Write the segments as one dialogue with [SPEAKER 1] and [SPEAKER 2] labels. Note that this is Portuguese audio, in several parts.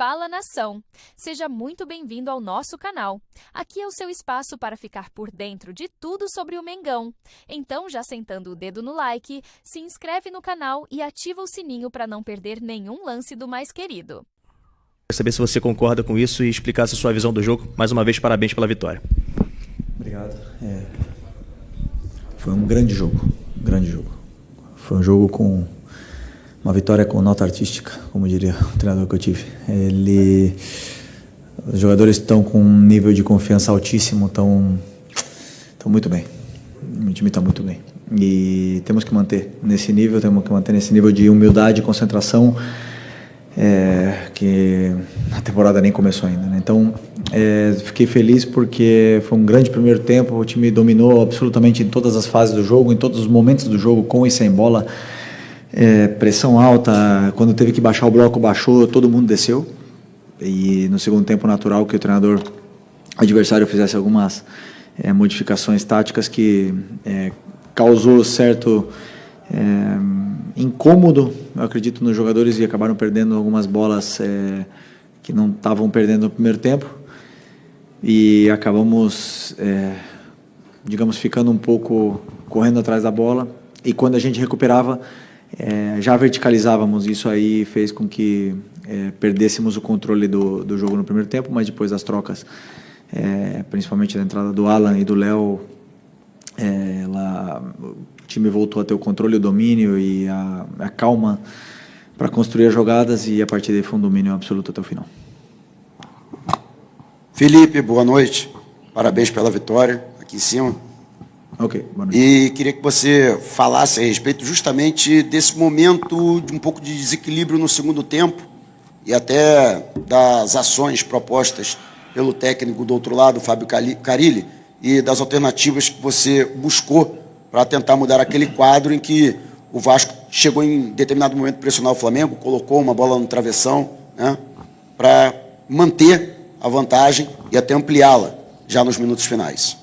[SPEAKER 1] Fala Nação! Seja muito bem-vindo ao nosso canal. Aqui é o seu espaço para ficar por dentro de tudo sobre o Mengão. Então, já sentando o dedo no like, se inscreve no canal e ativa o sininho para não perder nenhum lance do mais querido.
[SPEAKER 2] Quero saber se você concorda com isso e explicar a sua visão do jogo. Mais uma vez, parabéns pela vitória.
[SPEAKER 3] Obrigado. Foi um grande jogo, Foi um jogo com uma vitória com nota artística, como diria o treinador que eu tive. Os jogadores estão com um nível de confiança altíssimo, estão muito bem. O time está muito bem. E temos que manter nesse nível, de humildade e concentração, que a temporada nem começou ainda, né? Então, fiquei feliz porque foi um grande primeiro tempo, o time dominou absolutamente em todas as fases do jogo, em todos os momentos do jogo, com e sem bola. Pressão alta, quando teve que baixar o bloco, baixou, todo mundo desceu. E no segundo tempo, natural que o treinador adversário fizesse algumas modificações táticas que causou certo incômodo, eu acredito, nos jogadores, e acabaram perdendo algumas bolas que não estavam perdendo no primeiro tempo. E acabamos, digamos, ficando um pouco correndo atrás da bola. E quando a gente recuperava, já verticalizávamos. Isso aí fez com que perdêssemos o controle do jogo no primeiro tempo, mas depois das trocas, principalmente da entrada do Alan e do Léo, o time voltou a ter o controle, o domínio e a calma para construir as jogadas, e a partir daí foi um domínio absoluto até o final.
[SPEAKER 4] Felipe, boa noite. Parabéns pela vitória aqui em cima.
[SPEAKER 3] Ok, boa noite.
[SPEAKER 4] E queria que você falasse a respeito justamente desse momento de um pouco de desequilíbrio no segundo tempo e até das ações propostas pelo técnico do outro lado, Fábio Carille, e das alternativas que você buscou para tentar mudar aquele quadro em que o Vasco chegou em determinado momento a pressionar o Flamengo, colocou uma bola no travessão, né, para manter a vantagem e até ampliá-la já nos minutos finais.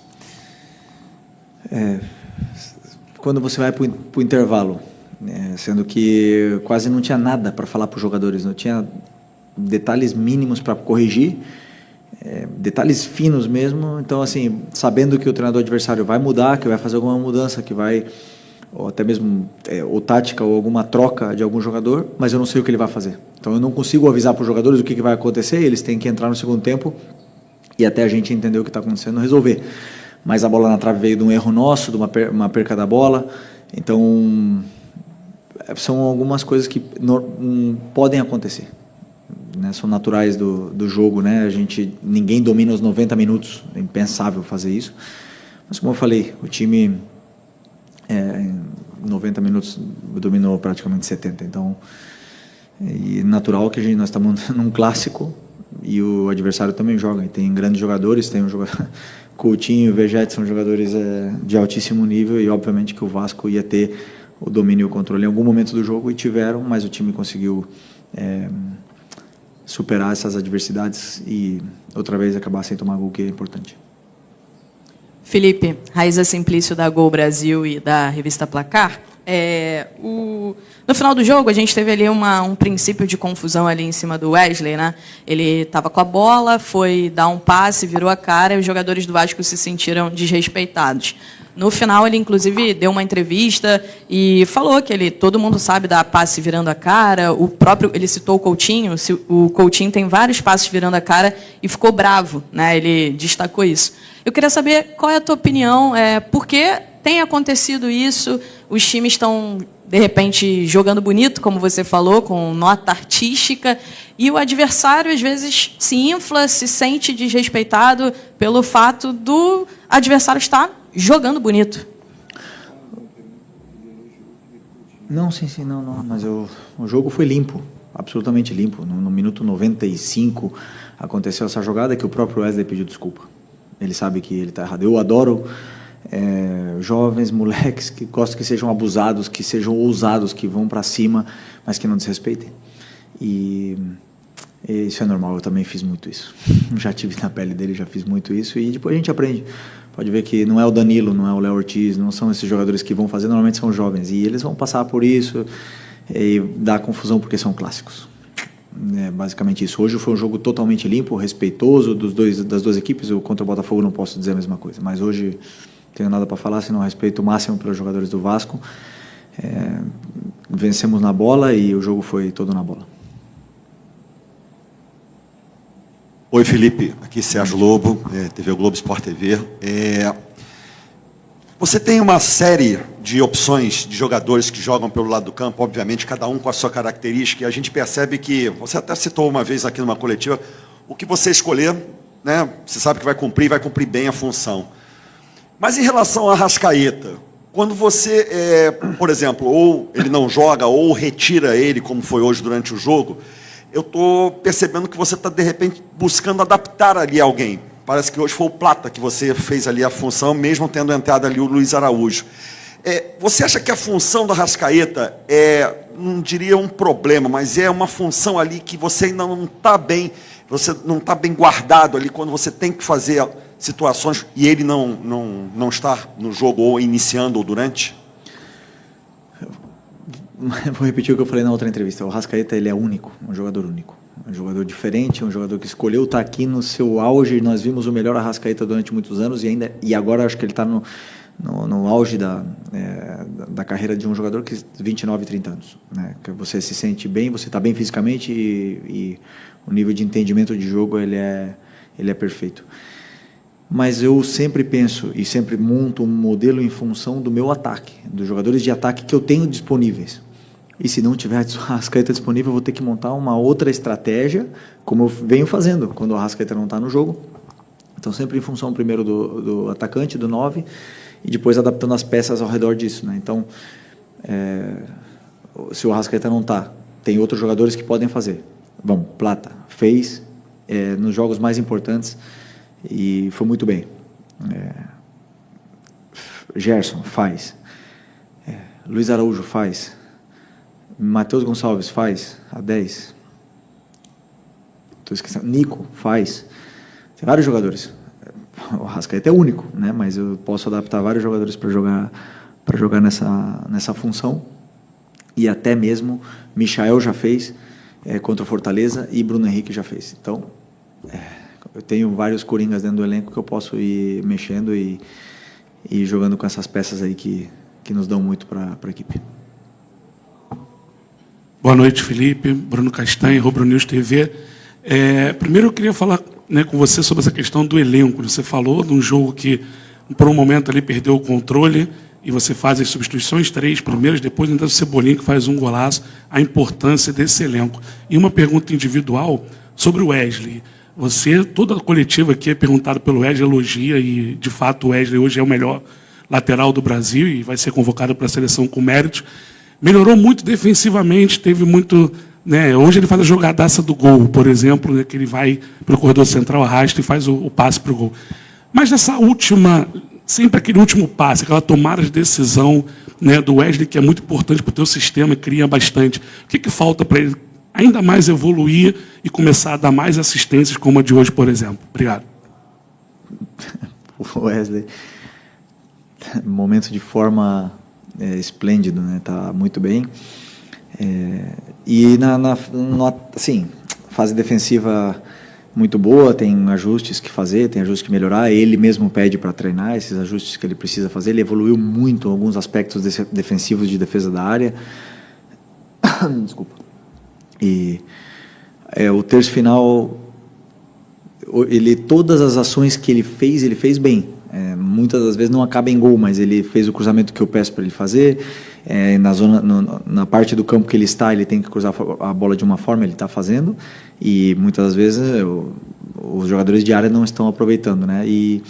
[SPEAKER 3] Quando você vai para o intervalo, sendo que quase não tinha nada para falar para os jogadores, não tinha detalhes mínimos para corrigir, detalhes finos mesmo. Então, assim, sabendo que o treinador adversário vai mudar, que vai fazer alguma mudança, que vai, ou até mesmo ou tática ou alguma troca de algum jogador, mas eu não sei o que ele vai fazer. Então, eu não consigo avisar para os jogadores o que vai acontecer. Eles têm que entrar no segundo tempo e, até a gente entender o que está acontecendo, resolver. Mas a bola na trave veio de um erro nosso, de uma perca da bola. Então, são algumas coisas que podem acontecer, né? São naturais do jogo, né? Ninguém domina os 90 minutos, é impensável fazer isso. Mas, como eu falei, o time em 90 minutos dominou praticamente 70. Então, é natural que nós estamos num clássico e o adversário também joga. E tem grandes jogadores, tem um jogador... Coutinho e Vegete são jogadores de altíssimo nível, e obviamente que o Vasco ia ter o domínio e o controle em algum momento do jogo, e tiveram, mas o time conseguiu superar essas adversidades e outra vez acabar sem tomar gol, que é importante.
[SPEAKER 5] Felipe, Raíza Simplício da Gol Brasil e da revista Placar. No final do jogo, a gente teve ali um princípio de confusão ali em cima do Wesley, né? Ele estava com a bola, foi dar um passe, virou a cara, e os jogadores do Vasco se sentiram desrespeitados. No final, ele, inclusive, deu uma entrevista e falou que todo mundo sabe dar passe virando a cara. Ele citou o Coutinho, o Coutinho tem vários passes virando a cara, e ficou bravo, né? Ele destacou isso. Eu queria saber qual é a tua opinião, por que tem acontecido isso? Os times estão, de repente, jogando bonito, como você falou, com nota artística, e o adversário, às vezes, se infla, se sente desrespeitado pelo fato do adversário estar jogando bonito.
[SPEAKER 3] Não, sim, não, mas o jogo foi limpo, absolutamente limpo. No minuto 95 aconteceu essa jogada que o próprio Wesley pediu desculpa. Ele sabe que ele está errado. Eu adoro jovens, moleques que gostam que sejam abusados, que sejam ousados, que vão para cima, mas que não desrespeitem. E isso é normal, eu também fiz muito isso. Já tive na pele dele, já fiz muito isso, e depois a gente aprende. Pode ver que não é o Danilo, não é o Léo Ortiz, não são esses jogadores que vão fazer, normalmente são jovens, e eles vão passar por isso e dar confusão porque são clássicos. Basicamente isso. Hoje foi um jogo totalmente limpo, respeitoso das duas equipes. Eu contra o Botafogo não posso dizer a mesma coisa, mas hoje não tenho nada para falar, senão respeito máximo pelos jogadores do Vasco. Vencemos na bola e o jogo foi todo na bola.
[SPEAKER 6] Oi, Felipe, aqui Sérgio Lobo, TV Globo Sport TV. Você tem uma série de opções de jogadores que jogam pelo lado do campo, obviamente, cada um com a sua característica, e a gente percebe que, você até citou uma vez aqui numa coletiva, o que você escolher, né, você sabe que vai cumprir bem a função. Mas em relação ao Arrascaeta, quando você, por exemplo, ou ele não joga, ou retira ele, como foi hoje durante o jogo, eu estou percebendo que você está, de repente, buscando adaptar ali alguém. Parece que hoje foi o Plata que você fez ali a função, mesmo tendo entrado ali o Luiz Araújo. Você acha que a função do Arrascaeta não diria um problema, mas é uma função ali que você ainda não está bem, você não está bem guardado ali quando você tem que fazer situações e ele não está no jogo ou iniciando ou durante?
[SPEAKER 3] Vou repetir o que eu falei na outra entrevista. O Arrascaeta, ele é único, um jogador único. Um jogador diferente, um jogador que escolheu estar aqui no seu auge. Nós vimos o melhor Arrascaeta durante muitos anos e agora acho que ele está no auge da carreira de um jogador que 29, 30 anos. Né? Que você se sente bem, você está bem fisicamente e o nível de entendimento de jogo ele é perfeito. Mas eu sempre penso e sempre monto um modelo em função do meu ataque, dos jogadores de ataque que eu tenho disponíveis. E se não tiver a Arrascaeta disponível, eu vou ter que montar uma outra estratégia, como eu venho fazendo quando o Arrascaeta não está no jogo. Então, sempre em função primeiro do atacante, do 9, e depois adaptando as peças ao redor disso. Né? Então, se o Arrascaeta não está, tem outros jogadores que podem fazer. Bom, Plata fez nos jogos mais importantes e foi muito bem. Gerson faz. Luiz Araújo faz. Matheus Gonçalves faz a 10. Estou esquecendo. Nico faz. Tem vários jogadores. O Arrascaeta é único, né? Mas eu posso adaptar vários jogadores para jogar nessa função. E até mesmo Michael já fez contra o Fortaleza e Bruno Henrique já fez. Então, eu tenho vários coringas dentro do elenco que eu posso ir mexendo e jogando com essas peças aí que nos dão muito para a equipe.
[SPEAKER 7] Boa noite, Felipe. Bruno Castanha, Rubro News TV. Primeiro eu queria falar com você sobre essa questão do elenco. Você falou de um jogo que, por um momento, ali perdeu o controle e você faz as substituições, 3 primeiras, depois ainda o Cebolinha que faz um golaço, a importância desse elenco. E uma pergunta individual sobre o Wesley. Toda a coletiva aqui é perguntado pelo Wesley, elogia, e de fato o Wesley hoje é o melhor lateral do Brasil e vai ser convocado para a seleção com méritos. Melhorou muito defensivamente, teve muito... hoje ele faz a jogadaça do gol, por exemplo, que ele vai para o corredor central, arrasta e faz o passe para o gol. Mas nessa última, sempre aquele último passe, aquela tomada de decisão do Wesley, que é muito importante para o teu sistema, cria bastante. O que falta para ele ainda mais evoluir e começar a dar mais assistências como a de hoje, por exemplo? Obrigado.
[SPEAKER 3] O Wesley, momento de forma... esplêndido, né? Tá muito bem. E assim, fase defensiva muito boa, tem ajustes que fazer, tem ajustes que melhorar. Ele mesmo pede para treinar esses ajustes que ele precisa fazer. Ele evoluiu muito em alguns aspectos defensivos de defesa da área. Desculpa. E o terço final, todas as ações que ele fez bem. Muitas das vezes não acaba em gol, mas ele fez o cruzamento que eu peço para ele fazer. Na parte do campo que ele está, ele tem que cruzar a bola de uma forma, ele está fazendo. E muitas das vezes os jogadores de área não estão aproveitando, né? E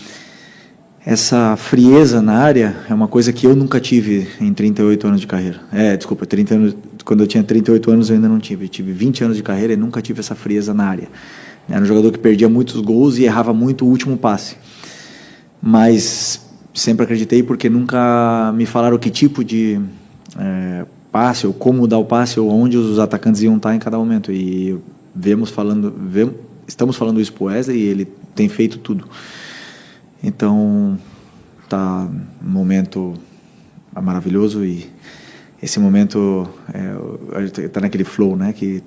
[SPEAKER 3] essa frieza na área é uma coisa que eu nunca tive em 38 anos de carreira. 30 anos, quando eu tinha 38 anos eu ainda não tive. Eu tive 20 anos de carreira e nunca tive essa frieza na área. Era um jogador que perdia muitos gols e errava muito o último passe. Mas sempre acreditei porque nunca me falaram que tipo de passe, ou como dar o passe, ou onde os atacantes iam estar em cada momento. E estamos falando isso para o Wesley e ele tem feito tudo. Então, está um momento maravilhoso e esse momento está naquele flow, né? Que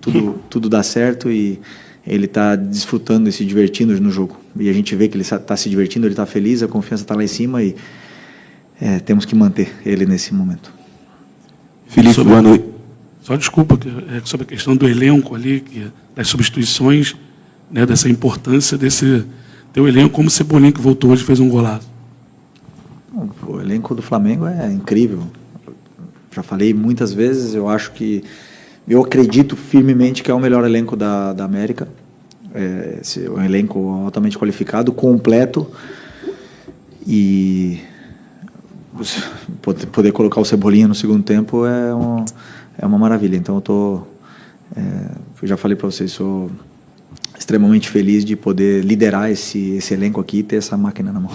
[SPEAKER 3] tudo dá certo e ele está desfrutando e se divertindo no jogo. E a gente vê que ele está se divertindo, ele está feliz, a confiança está lá em cima e temos que manter ele nesse momento.
[SPEAKER 6] Felipe, boa noite.
[SPEAKER 7] Só desculpa, sobre a questão do elenco ali, das substituições, né, dessa importância desse teu elenco, como o Cebolinha, que voltou hoje, fez um golaço.
[SPEAKER 3] O elenco do Flamengo é incrível. Já falei muitas vezes, eu acredito firmemente que é o melhor elenco da América. É um elenco altamente qualificado, completo, e poder colocar o Cebolinha no segundo tempo é uma maravilha. Então eu já falei para vocês, sou extremamente feliz de poder liderar esse elenco aqui e ter essa máquina na mão.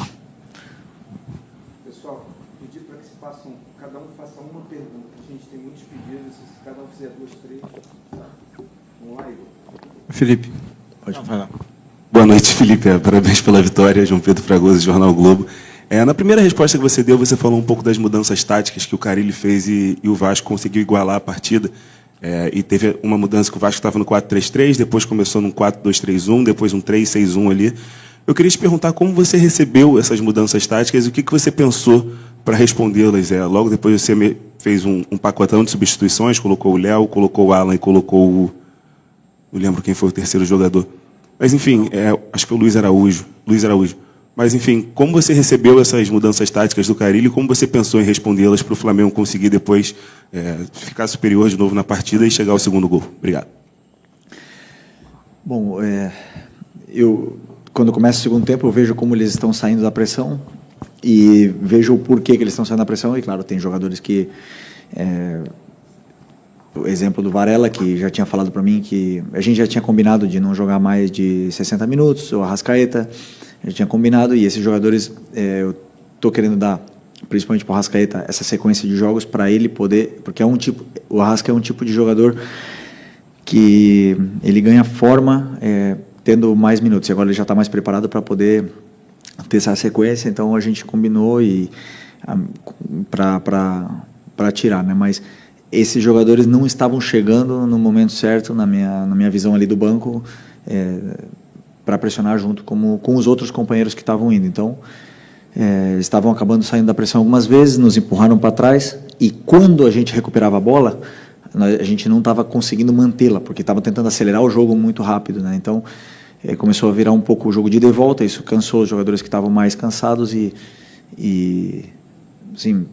[SPEAKER 8] Pessoal, pedir para que cada um faça uma pergunta. A gente tem muitos pedidos, se cada um fizer 2, 3, tá? Vamos lá, Igor.
[SPEAKER 9] Felipe.
[SPEAKER 3] Pode falar.
[SPEAKER 9] Boa noite, Felipe. Parabéns pela vitória. João Pedro Fragoso, Jornal Globo. Na primeira resposta que você deu, você falou um pouco das mudanças táticas que o Carille fez e o Vasco conseguiu igualar a partida. E teve uma mudança que o Vasco estava no 4-3-3, depois começou num 4-2-3-1, depois um 3-6-1 ali. Eu queria te perguntar como você recebeu essas mudanças táticas e o que você pensou para respondê-las. Logo depois você fez um pacotão de substituições, colocou o Léo, colocou o Alan e colocou o... Não lembro quem foi o terceiro jogador. Mas, enfim, acho que foi o Luiz Araújo. Mas, enfim, como você recebeu essas mudanças táticas do Carille e como você pensou em respondê-las para o Flamengo conseguir depois ficar superior de novo na partida e chegar ao segundo gol? Obrigado.
[SPEAKER 3] Bom, quando começa o segundo tempo, eu vejo como eles estão saindo da pressão e vejo o porquê que eles estão saindo da pressão. E, claro, tem jogadores que... o exemplo do Varela, que já tinha falado para mim que a gente já tinha combinado de não jogar mais de 60 minutos, o Arrascaeta... A gente tinha combinado, e esses jogadores, eu estou querendo dar, principalmente para o Arrascaeta, essa sequência de jogos para ele poder, porque o Arrasca é um tipo de jogador que ele ganha forma tendo mais minutos, e agora ele já está mais preparado para poder ter essa sequência, então a gente combinou para tirar, né? Mas esses jogadores não estavam chegando no momento certo, na minha visão ali do banco, para pressionar junto com os outros companheiros que estavam indo. Então, estavam acabando saindo da pressão algumas vezes, nos empurraram para trás, e quando a gente recuperava a bola, a gente não estava conseguindo mantê-la, porque estava tentando acelerar o jogo muito rápido, né? Então, começou a virar um pouco o jogo de ida e volta, isso cansou os jogadores que estavam mais cansados e assim,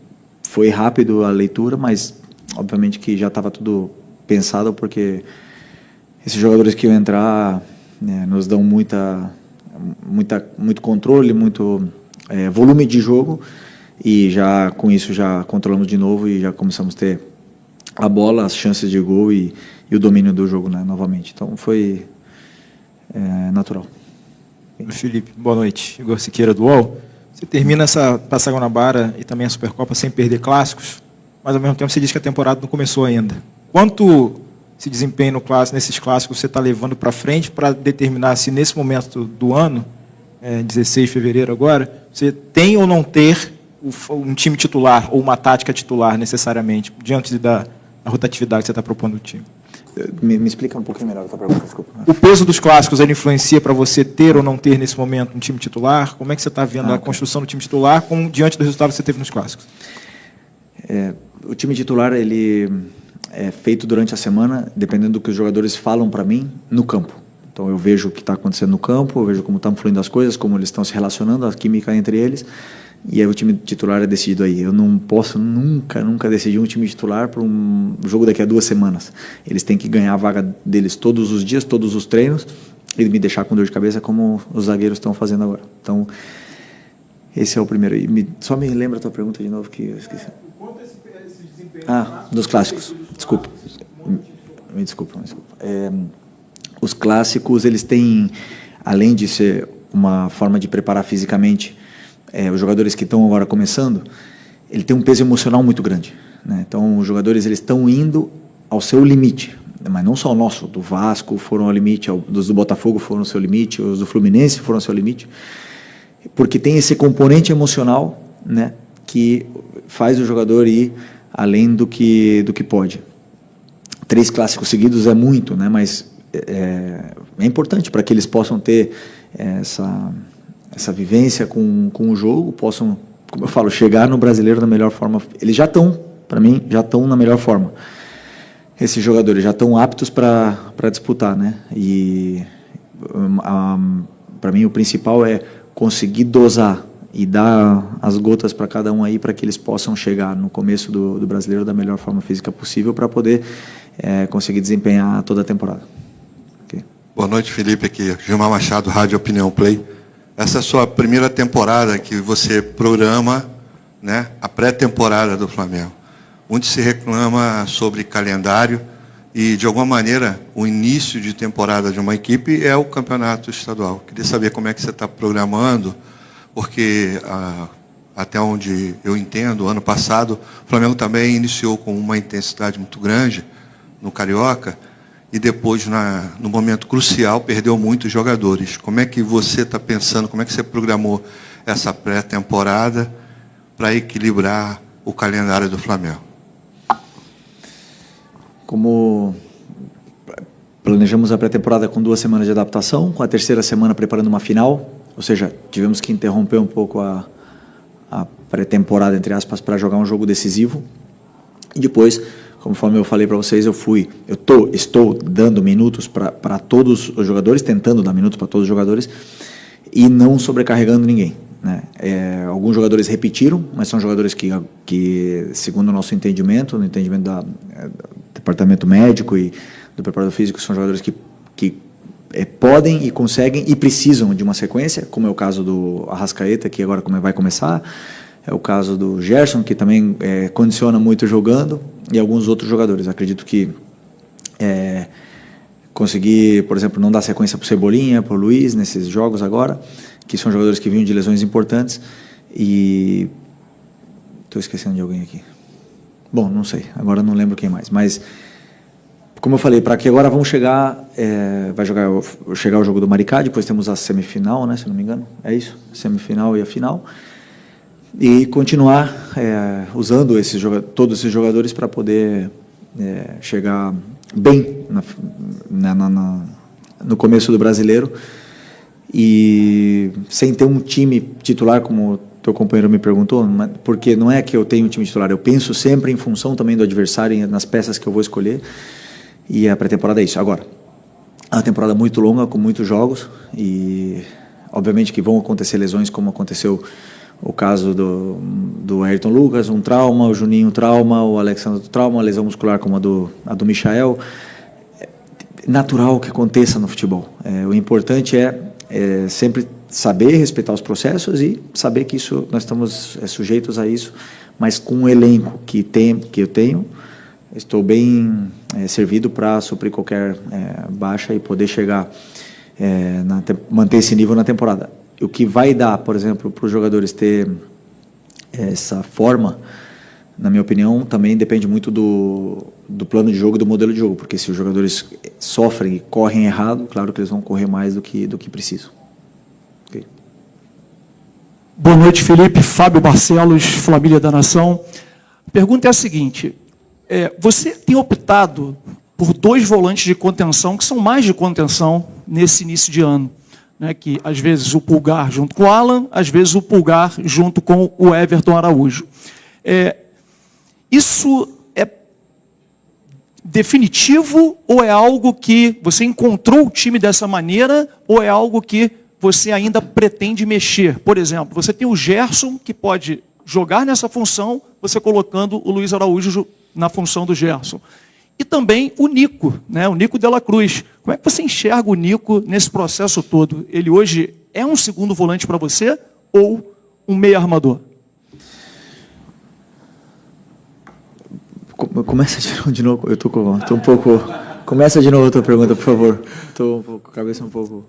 [SPEAKER 3] foi rápido a leitura, mas obviamente que já estava tudo pensado, porque esses jogadores que iam entrar... nos dão muito controle, muito volume de jogo, e já com isso já controlamos de novo e já começamos a ter a bola, as chances de gol e o domínio do jogo, né, novamente. Então foi natural.
[SPEAKER 9] Felipe, boa noite. Igor Siqueira do UOL. Você termina essa Taça Guanabara e também a Supercopa sem perder clássicos, mas ao mesmo tempo você diz que a temporada não começou ainda. Quanto esse desempenho nesses clássicos você está levando para frente para determinar se nesse momento do ano, 16 de fevereiro agora, você tem ou não ter um time titular ou uma tática titular necessariamente, diante da rotatividade que você está propondo ao time?
[SPEAKER 3] Me explica um pouquinho melhor essa pergunta, desculpa.
[SPEAKER 9] O peso dos clássicos, ele influencia para você ter ou não ter nesse momento um time titular? Como é que você está vendo a construção do time titular diante do resultado que você teve nos clássicos?
[SPEAKER 3] O time titular, ele... é feito durante a semana, dependendo do que os jogadores falam para mim no campo. Então eu vejo o que está acontecendo no campo, eu vejo como estão fluindo as coisas, como eles estão se relacionando, a química entre eles, e aí o time titular é decidido aí. Eu não posso nunca decidir um time titular para um jogo daqui a 2 semanas. Eles têm que ganhar a vaga deles todos os dias, todos os treinos, e me deixar com dor de cabeça como os zagueiros estão fazendo agora. Então, esse é o primeiro. Só me lembra a tua pergunta de novo, que eu esqueci. Dos clássicos. Desculpa. Me desculpa. Os clássicos, eles têm, além de ser uma forma de preparar fisicamente os jogadores que estão agora começando, ele tem um peso emocional muito grande, né? Então, os jogadores eles estão indo ao seu limite, mas não só o nosso, do Vasco foram ao limite, dos do Botafogo foram ao seu limite, os do Fluminense foram ao seu limite, porque tem esse componente emocional, né, que faz o jogador ir além do que pode. 3 clássicos seguidos é muito, né? Mas é importante para que eles possam ter essa vivência com o jogo, possam, como eu falo, chegar no Brasileiro da melhor forma. Eles já estão, para mim, já estão na melhor forma. Esses jogadores já estão aptos para disputar, né? E para mim o principal é conseguir dosar e dar as gotas para cada um aí, para que eles possam chegar no começo do Brasileiro da melhor forma física possível, para poder conseguir desempenhar toda a temporada. Okay.
[SPEAKER 10] Boa noite, Felipe, aqui Gilmar Machado, Rádio Opinião Play. Essa é a sua primeira temporada que você programa, né, a pré-temporada do Flamengo. Onde se reclama sobre calendário e, de alguma maneira, o início de temporada de uma equipe é o campeonato estadual. Queria saber como é que você está programando, porque, até onde eu entendo, ano passado, o Flamengo também iniciou com uma intensidade muito grande no Carioca e depois, no momento crucial, perdeu muitos jogadores. Como é que você está pensando, como é que você programou essa pré-temporada para equilibrar o calendário do Flamengo?
[SPEAKER 3] Como planejamos a pré-temporada com 2 semanas de adaptação, com a 3ª semana preparando uma final, ou seja, tivemos que interromper um pouco a pré-temporada, entre aspas, para jogar um jogo decisivo. E depois, conforme eu falei para vocês, estou dando minutos para todos os jogadores, tentando dar minutos para todos os jogadores e não sobrecarregando ninguém, né? Alguns jogadores repetiram, mas são jogadores que segundo o nosso entendimento, no entendimento do departamento médico e do preparador físico, são jogadores que podem e conseguem e precisam de uma sequência, como é o caso do Arrascaeta, que agora vai começar, é o caso do Gerson, que também condiciona muito jogando, e alguns outros jogadores. Acredito que conseguir, por exemplo, não dar sequência para o Cebolinha, para o Luiz, nesses jogos agora, que são jogadores que vinham de lesões importantes, e estou esquecendo de alguém aqui. Bom, não sei, agora não lembro quem mais, mas como eu falei, para que agora vamos chegar, vai chegar o jogo do Maricá, depois temos a semifinal, né, se não me engano, é isso, a semifinal e a final, e continuar usando todos esses jogadores para poder chegar bem no começo do Brasileiro, e sem ter um time titular, como teu companheiro me perguntou, porque não é que eu tenho um time titular, eu penso sempre em função também do adversário e nas peças que eu vou escolher, e a pré-temporada é isso. Agora, é uma temporada muito longa, com muitos jogos, e obviamente que vão acontecer lesões, como aconteceu o caso do Ayrton Lucas, um trauma, o Juninho, um trauma, o Alexandre, um trauma, a lesão muscular como a do Michael. É natural que aconteça no futebol. O importante é sempre saber respeitar os processos e saber que isso, nós estamos sujeitos a isso, mas com o elenco que eu tenho, estou bem servido para suprir qualquer baixa e poder chegar, manter esse nível na temporada. O que vai dar, por exemplo, para os jogadores ter essa forma, na minha opinião, também depende muito do plano de jogo, do modelo de jogo, porque se os jogadores sofrem e correm errado, claro que eles vão correr mais do que precisam. Okay.
[SPEAKER 11] Boa noite, Felipe. Fábio Barcelos, Família da Nação. A pergunta é a seguinte: você tem optado por 2 volantes de contenção, que são mais de contenção nesse início de ano, né, que às vezes o Pulgar junto com o Alan, às vezes o Pulgar junto com o Everton Araújo. Isso é definitivo ou é algo que você encontrou o time dessa maneira ou é algo que você ainda pretende mexer? Por exemplo, você tem o Gerson, que pode jogar nessa função, você colocando o Luiz Araújo na função do Gerson. E também o Nico, né, o Nico Dela Cruz. Como é que você enxerga o Nico nesse processo todo? Ele hoje é um segundo volante para você ou um meio armador?
[SPEAKER 3] Começa de novo, eu tô um pouco... Começa de novo a tua pergunta, por favor. Estou com a cabeça um pouco...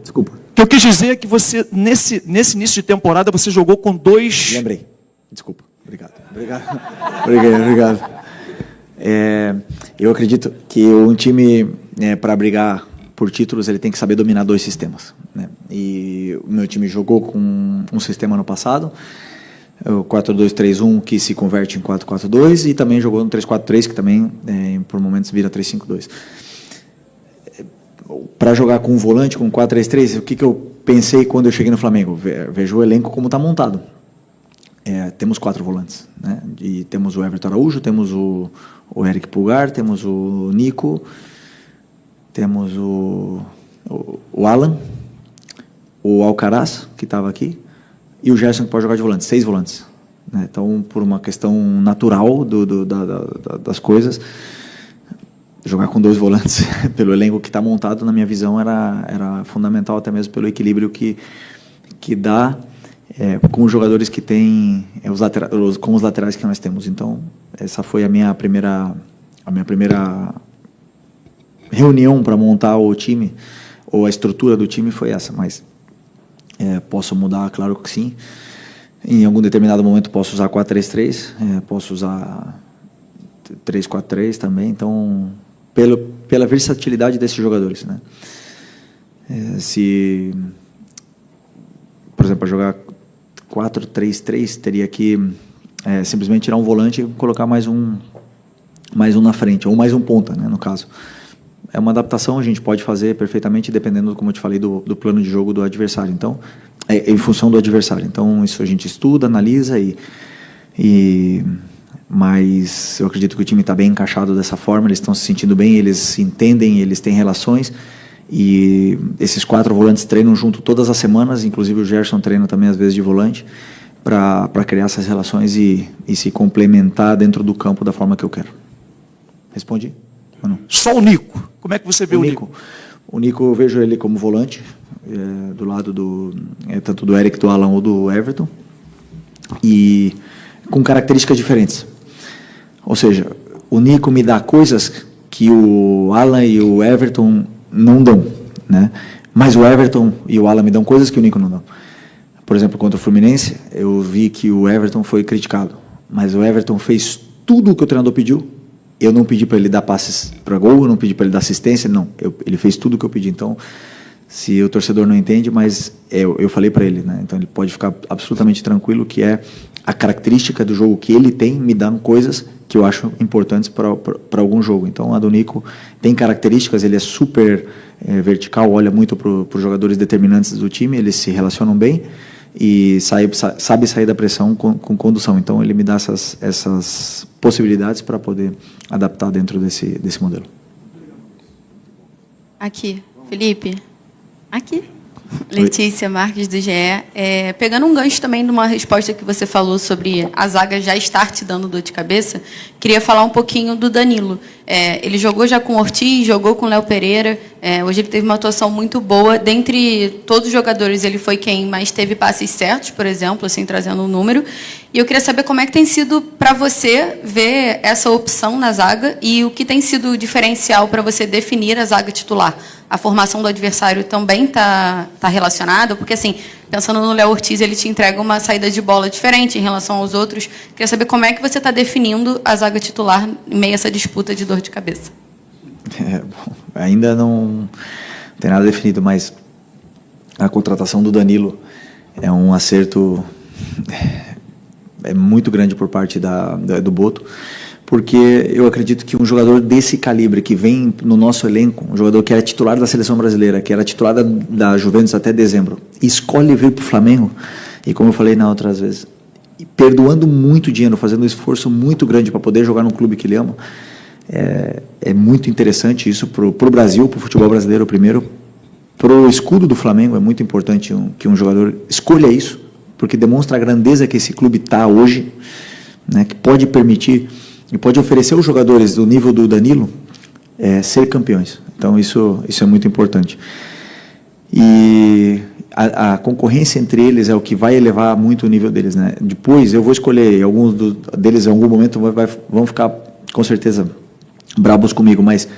[SPEAKER 3] Desculpa.
[SPEAKER 11] O que eu quis dizer é que você, nesse início de temporada, você jogou com 2...
[SPEAKER 3] Lembrei. Desculpa. Obrigado. Eu acredito que um time, para brigar por títulos, ele tem que saber dominar 2 sistemas, né? E o meu time jogou com um sistema no passado, o 4-2-3-1, que se converte em 4-4-2, e também jogou no 3-4-3, que também, por momentos, vira 3-5-2. Para jogar com um volante, com 4-3-3, o que eu pensei quando eu cheguei no Flamengo? Vejo o elenco como está montado. Temos 4 volantes, né? E temos o Everton Araújo, temos o Eric Pulgar, temos o Nico, temos o Alan, o Alcaraz, que estava aqui, e o Gerson, que pode jogar de volante, 6 volantes, né? Então, por uma questão natural das coisas, jogar com 2 volantes pelo elenco que está montado, na minha visão, era fundamental, até mesmo pelo equilíbrio que dá com os jogadores que têm, com os laterais que nós temos. Então, essa foi a minha primeira reunião para montar o time, ou a estrutura do time foi essa, mas posso mudar, claro que sim. Em algum determinado momento posso usar 4-3-3, posso usar 3-4-3 também, então, pela versatilidade desses jogadores, né? Por exemplo, para jogar 4-3-3, teria que simplesmente tirar um volante e colocar mais um na frente, ou mais um ponta, né, no caso. É uma adaptação, a gente pode fazer perfeitamente, dependendo, como eu te falei, do plano de jogo do adversário. Então, em função do adversário. Então, isso a gente estuda, analisa, mas eu acredito que o time está bem encaixado dessa forma, eles estão se sentindo bem, eles se entendem, eles têm relações, e esses 4 volantes treinam junto todas as semanas, inclusive o Gerson treina também às vezes de volante, para criar essas relações e se complementar dentro do campo da forma que eu quero. Respondi? Ou não?
[SPEAKER 11] Só o Nico. Como é que você vê o Nico?
[SPEAKER 3] O Nico, eu vejo ele como volante, do lado tanto do Eric, do Alan ou do Everton, e com características diferentes. Ou seja, o Nico me dá coisas que o Alan e o Everton não dão, né? Mas o Everton e o Alan me dão coisas que o Nico não dão. Por exemplo, contra o Fluminense, eu vi que o Everton foi criticado, mas o Everton fez tudo o que o treinador pediu. Eu não pedi para ele dar passes para gol, eu não pedi para ele dar assistência, não. Ele fez tudo o que eu pedi. Então, se o torcedor não entende, mas eu falei para ele, né? Então ele pode ficar absolutamente tranquilo que a característica do jogo que ele tem me dando coisas que eu acho importantes para algum jogo. Então, a do Nico tem características, ele é super vertical, olha muito para os jogadores determinantes do time, eles se relacionam bem e sabe sair da pressão com condução. Então, ele me dá essas possibilidades para poder adaptar dentro desse modelo.
[SPEAKER 12] Aqui, Felipe. Aqui. Letícia Marques, do GE. Pegando um gancho também de uma resposta que você falou sobre a zaga já estar te dando dor de cabeça, queria falar um pouquinho do Danilo. Ele jogou já com o Ortiz, jogou com o Léo Pereira, hoje ele teve uma atuação muito boa. Dentre todos os jogadores, ele foi quem mais teve passes certos, por exemplo, assim, trazendo um número. E eu queria saber como é que tem sido para você ver essa opção na zaga e o que tem sido o diferencial para você definir a zaga titular. A formação do adversário também está relacionada? Porque, assim, pensando no Léo Ortiz, ele te entrega uma saída de bola diferente em relação aos outros. Queria saber como é que você está definindo a zaga titular em meio a essa disputa de dor de cabeça.
[SPEAKER 3] Bom, ainda não tem nada definido, mas a contratação do Danilo é um acerto muito grande por parte do Boto, porque eu acredito que um jogador desse calibre que vem no nosso elenco, um jogador que era titular da seleção brasileira, que era titular da Juventus até dezembro, escolhe vir para o Flamengo, e como eu falei na outras vezes, perdoando muito dinheiro, fazendo um esforço muito grande para poder jogar no clube que ele ama, é muito interessante isso para o Brasil, para o futebol brasileiro primeiro, para o escudo do Flamengo é muito importante que um jogador escolha isso, porque demonstra a grandeza que esse clube está hoje, né, que pode permitir e pode oferecer aos jogadores do nível do Danilo ser campeões. Então isso é muito importante. E a concorrência entre eles é o que vai elevar muito o nível deles, né? Depois eu vou escolher, alguns deles em algum momento vão ficar com certeza brabos comigo, mas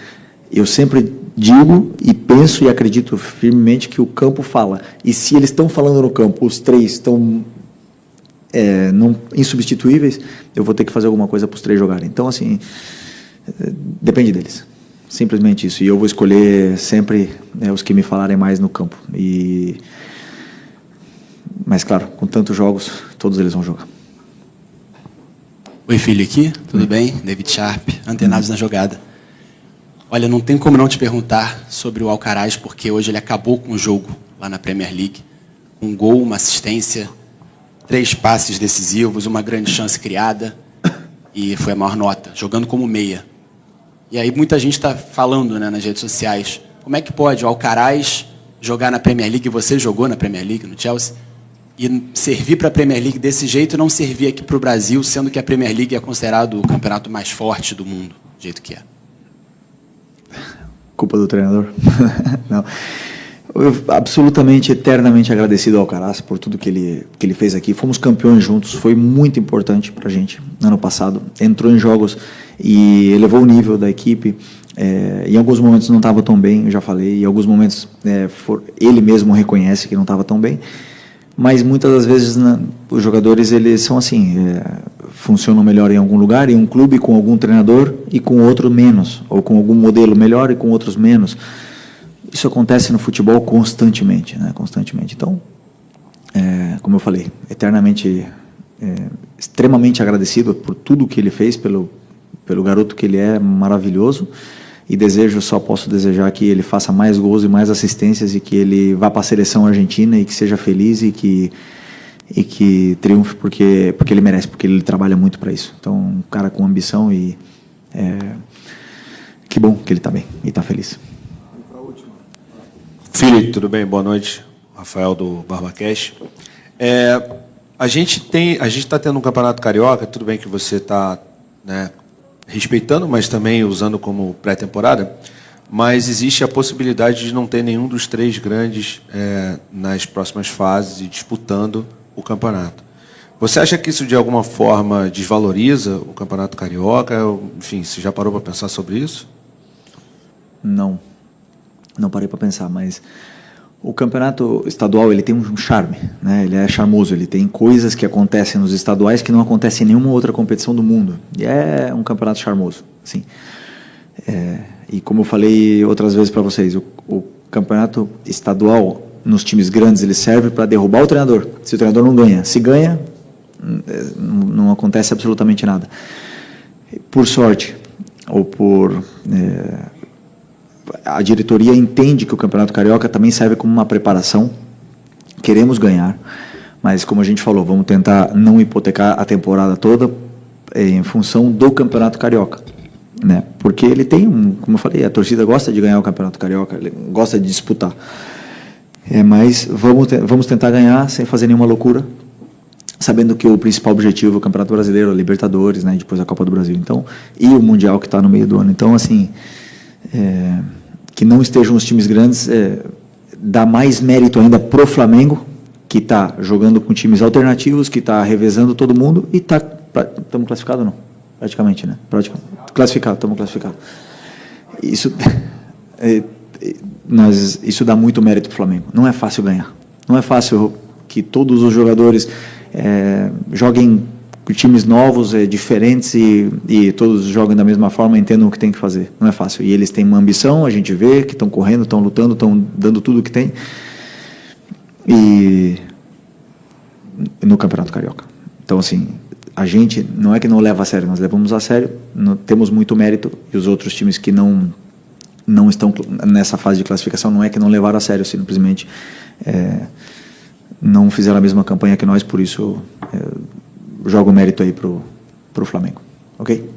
[SPEAKER 3] eu sempre digo e penso e acredito firmemente que o campo fala. E se eles estão falando no campo, os 3 estão insubstituíveis, eu vou ter que fazer alguma coisa para os 3 jogarem. Então, assim, depende deles. Simplesmente isso. E eu vou escolher sempre os que me falarem mais no campo. Mas, claro, com tantos jogos, todos eles vão jogar.
[SPEAKER 13] Oi, filho, aqui, tudo bem? David Sharp, antenados na jogada. Olha, não tem como não te perguntar sobre o Alcaraz, porque hoje ele acabou com o jogo lá na Premier League. Um gol, uma assistência, 3 passes decisivos, uma grande chance criada e foi a maior nota, jogando como meia. E aí muita gente está falando, né, nas redes sociais, como é que pode o Alcaraz jogar na Premier League, você jogou na Premier League, no Chelsea, e servir para a Premier League desse jeito e não servir aqui para o Brasil, sendo que a Premier League é considerado o campeonato mais forte do mundo, do jeito que é.
[SPEAKER 3] Culpa do treinador? Não. Eu absolutamente, eternamente agradecido ao Alcaraz por tudo que ele fez aqui. Fomos campeões juntos, foi muito importante para a gente no ano passado. Entrou em jogos e elevou o nível da equipe. Em alguns momentos não estava tão bem, eu já falei. Em alguns momentos ele mesmo reconhece que não estava tão bem. Mas muitas das vezes os jogadores eles são assim, funcionam melhor em algum lugar, em um clube com algum treinador e com outro menos, ou com algum modelo melhor e com outros menos. Isso acontece no futebol constantemente, né? Constantemente. Então, como eu falei, eternamente, extremamente agradecido por tudo que ele fez, pelo garoto que ele é, maravilhoso. E só posso desejar que ele faça mais gols e mais assistências e que ele vá para a seleção argentina e que seja feliz e que triunfe porque ele merece, porque ele trabalha muito para isso. Então, um cara com ambição e que bom que ele está bem e está feliz.
[SPEAKER 14] Felipe, tudo bem? Boa noite. Rafael do BarbaCast. A gente está tendo um campeonato carioca, tudo bem que você está, né, respeitando, mas também usando como pré-temporada, mas existe a possibilidade de não ter nenhum dos 3 grandes nas próximas fases e disputando o campeonato. Você acha que isso de alguma forma desvaloriza o campeonato carioca? Enfim, você já parou para pensar sobre isso?
[SPEAKER 3] Não parei para pensar, mas o campeonato estadual ele tem um charme, né? Ele é charmoso, ele tem coisas que acontecem nos estaduais que não acontecem em nenhuma outra competição do mundo. E é um campeonato charmoso, sim. E como eu falei outras vezes para vocês, o campeonato estadual nos times grandes ele serve para derrubar o treinador. Se o treinador não ganha, se ganha, não acontece absolutamente nada. Por sorte ou por a diretoria entende que o Campeonato Carioca também serve como uma preparação. Queremos ganhar, mas como a gente falou, vamos tentar não hipotecar a temporada toda em função do Campeonato Carioca, né? Porque ele tem como eu falei, a torcida gosta de ganhar o Campeonato Carioca, gosta de disputar. Mas vamos tentar ganhar sem fazer nenhuma loucura, sabendo que o principal objetivo é o Campeonato Brasileiro, a Libertadores, né? Depois a Copa do Brasil, então, e o Mundial que está no meio do ano. Então, assim, que não estejam os times grandes dá mais mérito ainda pro Flamengo, que está jogando com times alternativos, que está revezando todo mundo e estamos classificados ou não? Praticamente, né? Estamos classificados. Isso dá muito mérito pro Flamengo. Não é fácil ganhar. Não é fácil que todos os jogadores joguem com times novos, diferentes e todos jogam da mesma forma, entendam o que tem que fazer. Não é fácil. E eles têm uma ambição, a gente vê que estão correndo, estão lutando, estão dando tudo o que tem. E no Campeonato Carioca. Então, assim, a gente não é que não leva a sério, nós levamos a sério, temos muito mérito, e os outros times que não estão nessa fase de classificação não é que não levaram a sério, simplesmente não fizeram a mesma campanha que nós, por isso jogo o mérito aí pro Flamengo. Ok?